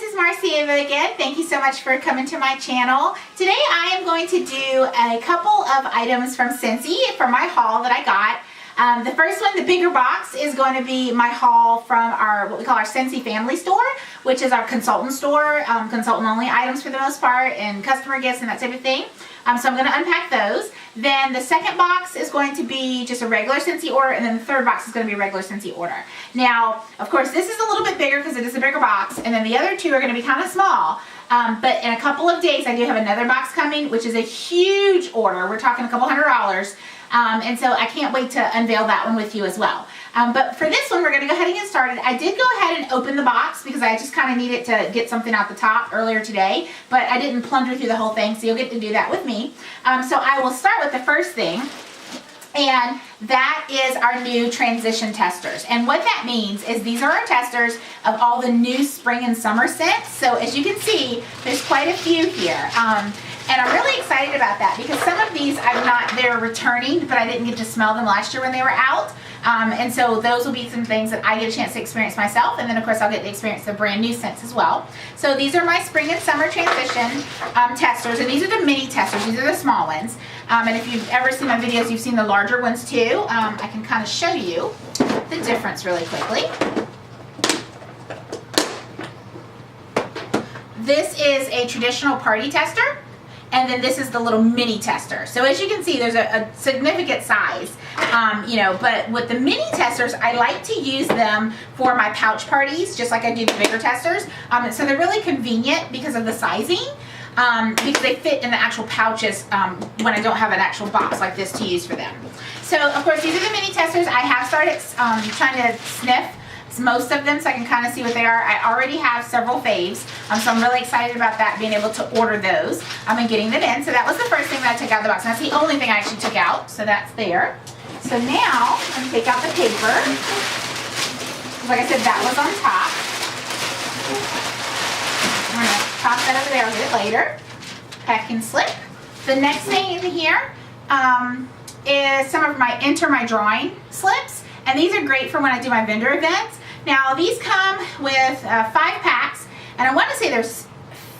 this is Marcia again. Thank you so much for coming to my channel. Today I am going to do a couple of items from Scentsy for my haul that I got. The first one, the bigger box, is going to be my haul from our what we call our Scentsy family store, which is our consultant store, consultant only items for the most part, and customer gifts and that type of thing. So I'm going to unpack those. Then the second box is going to be just a regular Scentsy order, and then the third box is going to be a regular Scentsy order. Now, of course, this is a little bit bigger because it is a bigger box, and then the other two are going to be kind of small. But in a couple of days, I do have another box coming, which is a huge order. We're talking a couple $100s. And so I can't wait to unveil that one with you as well. But for this one, we're going to go ahead and get started. I did go ahead and open the box because I just kind of needed to get something out the top earlier today, but I didn't plunder through the whole thing, so you'll get to do that with me. So I will start with the first thing, and that is our new transition testers. And what that means is these are our testers of all the new spring and summer scents. So as you can see, there's quite a few here. And I'm really excited about that because some of these they're returning, but I didn't get to smell them last year when they were out. And so those will be some things that I get a chance to experience myself, and then of course I'll get to experience the brand new scents as well. So these are my spring and summer transition testers, and these are the mini testers. These are the small ones. And if you've ever seen my videos, you've seen the larger ones too. I can kind of show you the difference really quickly. This is a traditional party tester, and then this is the little mini tester. So as you can see, there's a significant size, but with the mini testers, I like to use them for my pouch parties, just like I do the bigger testers. So they're really convenient because of the sizing, because they fit in the actual pouches when I don't have an actual box like this to use for them. So of course, these are the mini testers. I have started trying to sniff most of them so I can kind of see what they are. I already have several faves, so I'm really excited about that, being able to order those and getting them in. So that was the first thing that I took out of the box, and that's the only thing I actually took out, so that's there. So now I'm going to take out the paper. Like I said, that was on top. I'm going to toss that over there. I'll get it later. Packing slip. The next thing in here is some of my Enter My Drawing slips, and these are great for when I do my vendor events. Now these come with 5 packs, and I want to say there's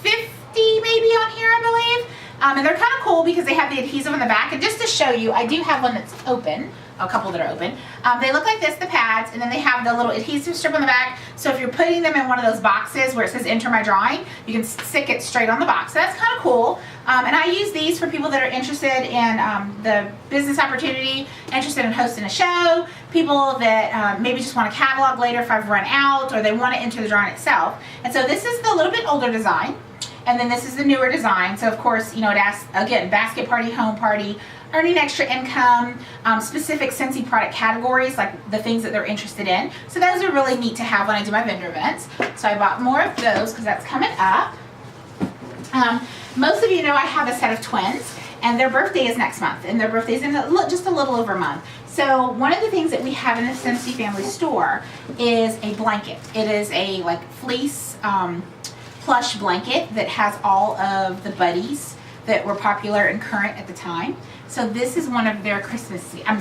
50 maybe on here, I believe. And they're kind of cool because they have the adhesive on the back. And just to show you, I do have one that's open, a couple that are open. They look like this, the pads, and then they have the little adhesive strip on the back. So if you're putting them in one of those boxes where it says Enter My Drawing, you can stick it straight on the box. So that's kind of cool. And I use these for people that are interested in the business opportunity, interested in hosting a show, people that maybe just want a catalog later if I've run out, or they want to enter the drawing itself. And so this is the little bit older design, and then this is the newer design. So of course, it asks, again, basket party, home party, earning extra income, specific Scentsy product categories, like the things that they're interested in. So those are really neat to have when I do my vendor events. So I bought more of those because that's coming up. Most of you know I have a set of twins, and their birthday is next month, and their birthday is in just a little over a month. So one of the things that we have in the Scentsy family store is a blanket. It is a fleece plush blanket that has all of the buddies that were popular and current at the time. So this is one of their I'm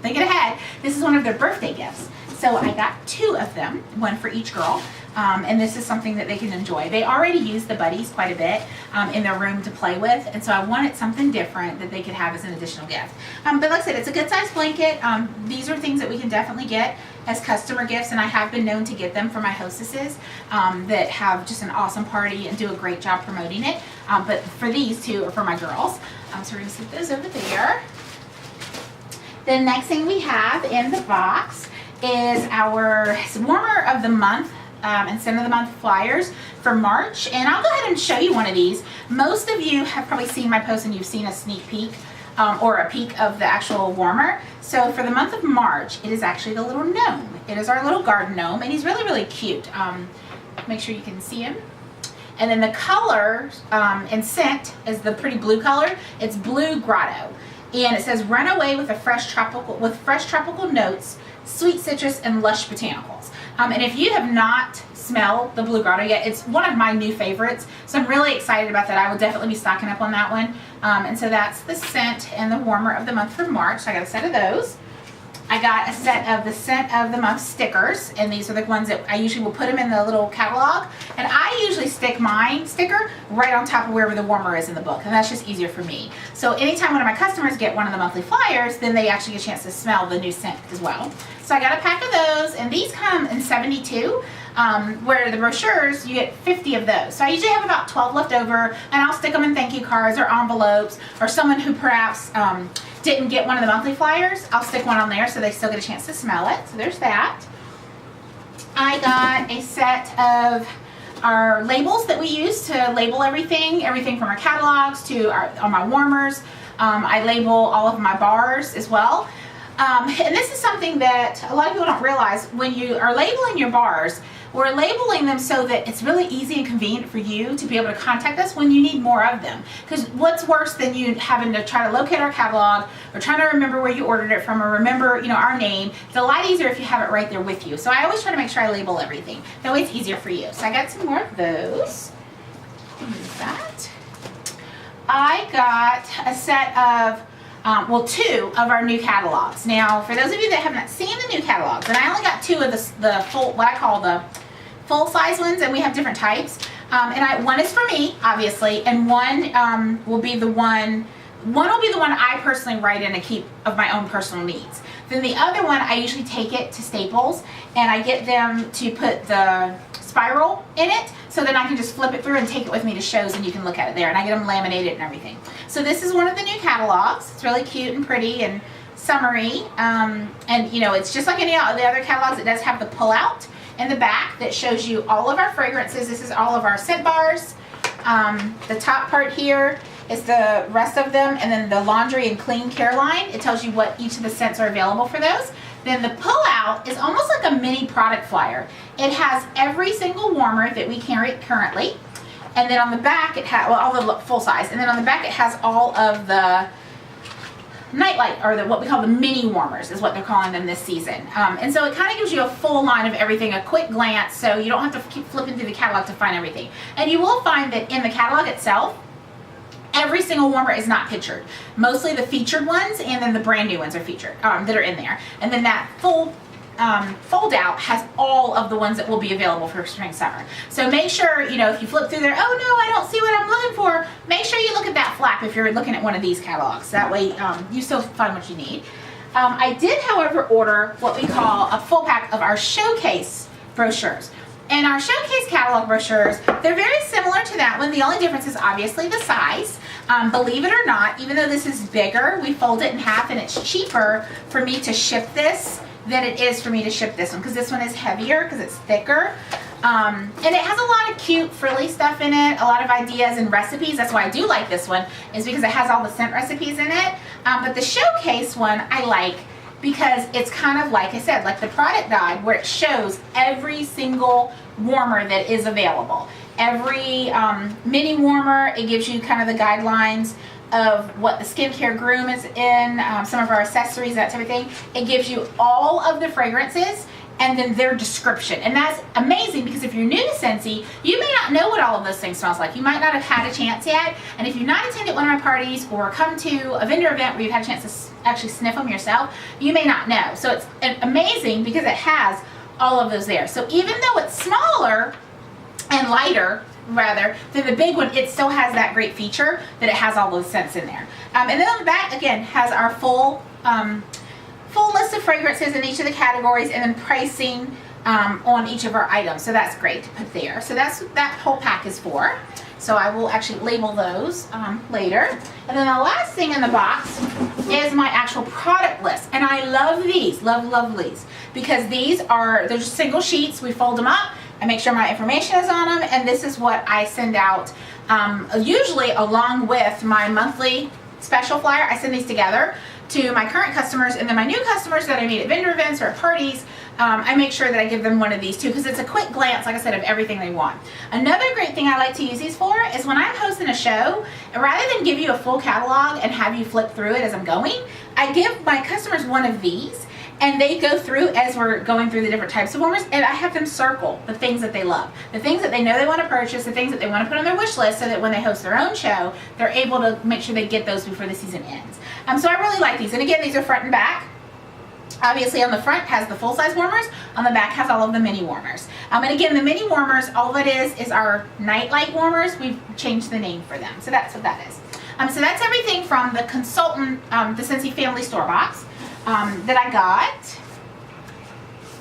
thinking ahead. This is one of their birthday gifts. So I got 2 of them, one for each girl. And this is something that they can enjoy. They already use the buddies quite a bit in their room to play with, and so I wanted something different that they could have as an additional gift. But like I said, it's a good size blanket. These are things that we can definitely get as customer gifts, and I have been known to get them for my hostesses that have just an awesome party and do a great job promoting it. But for these 2 are for my girls. So we're going to stick those over there. The next thing we have in the box is our Warmer of the Month and Scent of the Month flyers for March, and I'll go ahead and show you one of these. Most of you have probably seen my post and you've seen a sneak peek or a peek of the actual warmer. So for the month of March, it is actually the little gnome. It is our little garden gnome, and he's really, really cute. Make sure you can see him. And then the color and scent is the pretty blue color. It's Blue Grotto, and it says run away with fresh tropical notes, sweet citrus, and lush botanicals. And if you have not smelled the Blue Grotto yet, it's one of my new favorites, so I'm really excited about that. I will definitely be stocking up on that one. And so that's the scent and the warmer of the month for March. So I got a set of those. I got a set of the Scent of the Month stickers, and these are the ones that I usually will put them in the little catalog, and I usually stick my sticker right on top of wherever the warmer is in the book, and that's just easier for me. So anytime one of my customers get one of the monthly flyers, then they actually get a chance to smell the new scent as well. So I got a pack of those, and these come in 72, where the brochures, you get 50 of those. So I usually have about 12 left over, and I'll stick them in thank you cards or envelopes, or someone who perhaps didn't get one of the monthly flyers, I'll stick one on there so they still get a chance to smell it. So there's that. I got a set of our labels that we use to label everything from our catalogs to on my warmers. I label all of my bars as well. And this is something that a lot of people don't realize. When you are labeling your bars, we're labeling them so that it's really easy and convenient for you to be able to contact us when you need more of them. Because what's worse than you having to try to locate our catalog or trying to remember where you ordered it from or remember, our name. It's a lot easier if you have it right there with you. So I always try to make sure I label everything. That way it's easier for you. So I got some more of those. Use that. I got a set of two of our new catalogs. Now, for those of you that have not seen the new catalogs, and I only got two of the full, what I call the full size ones, and we have different types. One is for me, obviously, and one will be the one I personally write in and keep of my own personal needs. Then the other one, I usually take it to Staples, and I get them to put the spiral in it, so then I can just flip it through and take it with me to shows, and you can look at it there, and I get them laminated and everything. So this is one of the new catalogs. It's really cute and pretty and summery, and it's just like any of the other catalogs. It does have the pull-out in the back that shows you all of our fragrances. This is all of our scent bars. The top part here is the rest of them, and then the laundry and clean care line. It tells you what each of the scents are available for those. Then the pull-out is almost like a mini product flyer. It has every single warmer that we carry currently, and then on the back it has all the full size, and then on the back it has all of the nightlight, or what we call the mini warmers is what they're calling them this season. And so it kind of gives you a full line of everything, a quick glance, so you don't have to keep flipping through the catalog to find everything. And you will find that in the catalog itself, every single warmer is not pictured. Mostly the featured ones, and then the brand new ones are featured, that are in there. And then that full fold out has all of the ones that will be available for spring summer. So make sure, if you flip through there, oh no, I don't see what I'm looking for, make sure you look at that flap if you're looking at one of these catalogs. That way you still find what you need. I did, however, order what we call a full pack of our showcase brochures. And our showcase catalog brochures, they're very similar to that one. The only difference is obviously the size. Believe it or not, even though this is bigger, we fold it in half, and it's cheaper for me to ship this than it is for me to ship this one, because this one is heavier because it's thicker. And it has a lot of cute frilly stuff in it, a lot of ideas and recipes. That's why I do like this one, is because it has all the scent recipes in it. But the showcase one I like because it's kind of, like I said, like the product guide, where it shows every single warmer that is available. Every mini warmer, it gives you kind of the guidelines of what the skincare groom is in, some of our accessories, that type of thing. It gives you all of the fragrances and then their description. And that's amazing, because if you're new to Scentsy, you may not know what all of those things smells like. You might not have had a chance yet. And if you've not attended one of my parties or come to a vendor event where you've had a chance to actually sniff them yourself, you may not know. So it's amazing because it has all of those there. So even though it's smaller and lighter, rather, than the big one, it still has that great feature that it has all those scents in there. And then on the back, again, has our full list of fragrances in each of the categories, and then pricing on each of our items. So that's great to put there. So that's what that whole pack is for. So I will actually label those later. And then the last thing in the box is my actual product list. And I love these, love these, because they're just single sheets. We fold them up. I make sure my information is on them, and this is what I send out usually along with my monthly special flyer. I send these together to my current customers, and then my new customers that I meet at vendor events or at parties, I make sure that I give them one of these too, because it's a quick glance, like I said, of everything they want. Another great thing I like to use these for is when I'm hosting a show, rather than give you a full catalog and have you flip through it as I'm going, I give my customers one of these, and they go through as we're going through the different types of warmers, and I have them circle the things that they love, the things that they know they want to purchase, the things that they want to put on their wish list, so that when they host their own show, they're able to make sure they get those before the season ends. So I really like these, and again, these are front and back. Obviously on the front has the full-size warmers, on the back has all of the mini warmers. And again, the mini warmers, all it is our nightlight warmers. We've changed the name for them. So that's what that is. So that's everything from the consultant, the Scentsy Family Store box that I got.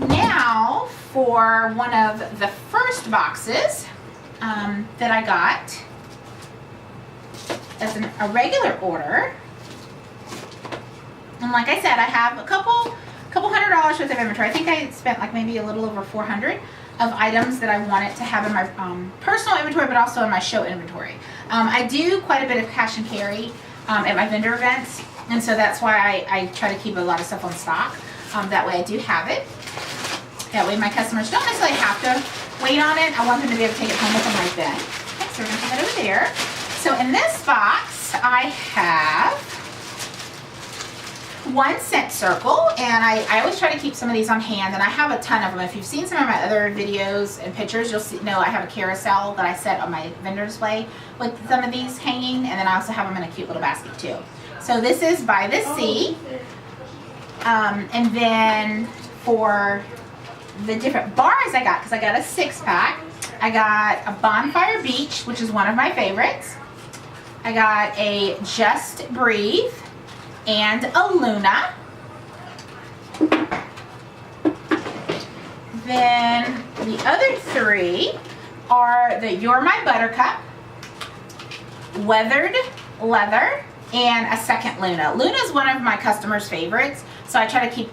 Now for one of the first boxes that I got as a regular order. And like I said, I have a couple $100 worth of inventory. I think I spent like maybe a little over 400 of items that I wanted to have in my personal inventory, but also in my show inventory. I do quite a bit of cash and carry at my vendor events, and so that's why I try to keep a lot of stuff on stock. That way I do have it. That way my customers don't necessarily have to wait on it. I want them to be able to take it home with them right then. Okay, so we're gonna put that over there. So in this box, I have one scent circle, and I always try to keep some of these on hand, and I have a ton of them. If you've seen some of my other videos and pictures, you'll know I have a carousel that I set on my vendor display with some of these hanging, and then I also have them in a cute little basket too. So this is by the sea, and then for the different bars I got, because I got a 6-pack, I got a Bonfire Beach, which is one of my favorites. I got a Just Breathe and a Luna. Then the other 3 are the You're My Buttercup, Weathered Leather, and a second Luna. Luna is one of my customers' favorites, so I try to keep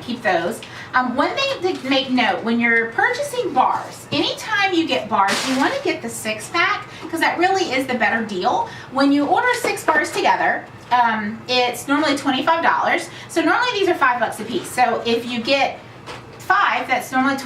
keep those. One thing to make note, when you're purchasing bars, anytime you get bars, you want to get the 6-pack, because that really is the better deal. When you order 6 bars together, it's normally $25. So normally these are $5 a piece. So if you get 5, that's normally $25.